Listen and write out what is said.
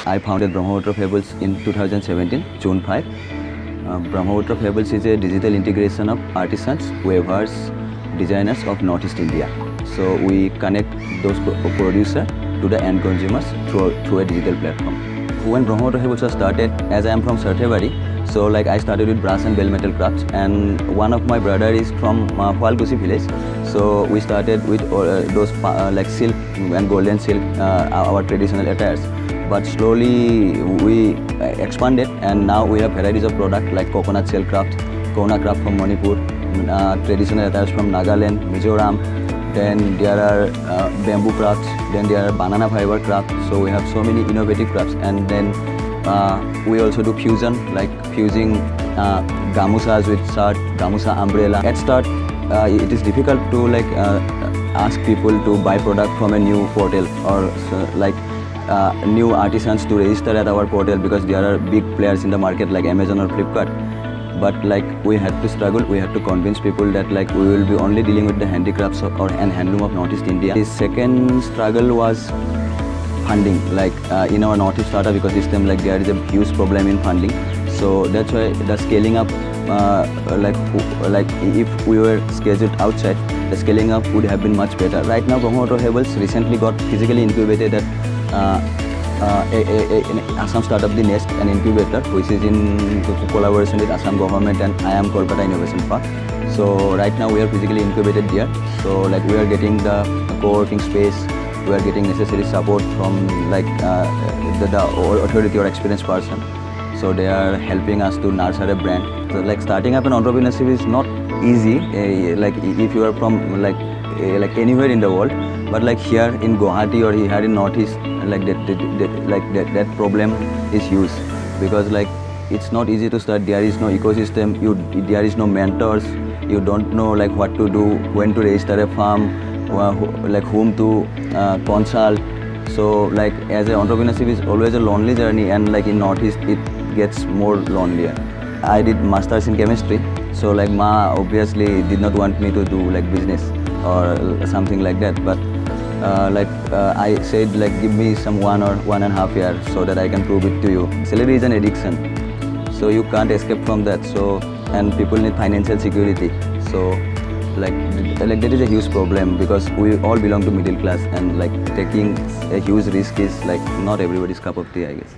I founded Brahmaputra Fables in 2017, June 5. Brahmaputra Fables is a digital integration of artisans, weavers, designers of Northeast India. So we connect those producers to the end consumers through a digital platform. When Brahmaputra Fables was started, as I am from Sarthebari, so like I started with brass and bell metal crafts, and one of my brother is from Hualkusi village. So we started with those like silk and golden silk, our traditional attires. But slowly we expanded, and now we have varieties of products like coconut shell craft, Kona craft from Manipur, traditional attires from Nagaland, Mizoram. Then there are bamboo crafts, then there are banana fiber crafts. So we have so many innovative crafts, and then we also do fusion, like fusing gamusas with shirt, gamusa umbrella. At start, it is difficult to like ask people to buy product from a new portal, or like new artisans to register at our portal, because there are big players in the market like Amazon or Flipkart. But like we had to struggle, we had to convince people that like we will be only dealing with the handicrafts and handloom of Northeast India. The second struggle was funding, like in our Northeast startup ecosystem, like there is a huge problem in funding. So that's why the scaling up, like if we were scheduled outside, the scaling up would have been much better. Right now, Brahmaputra Fables recently got physically incubated at Assam Startup The Nest, an incubator which is in collaboration with Assam government and IIM Kolkata Innovation Park. So right now we are physically incubated there. So like we are getting the co-working space, we are getting necessary support from like the authority or experienced person. So they are helping us to nurture a brand. So like starting up an entrepreneurship is not easy. Like if you are from like anywhere in the world, but like here in Guwahati or here in Northeast, like that problem is huge, because like it's not easy to start. There is no ecosystem. There is no mentors. You don't know like what to do, when to register a farm, like whom to consult. So like as an entrepreneurship is always a lonely journey, and like in Northeast it gets more lonelier. I did masters in chemistry, so like Ma obviously did not want me to do like business or something like that, but I said like give me some 1 or 1.5 years so that I can prove it to you. Salary is an addiction, so you can't escape from that. So and people need financial security. So like that is a huge problem, because we all belong to middle class, and like taking a huge risk is like not everybody's cup of tea, I guess.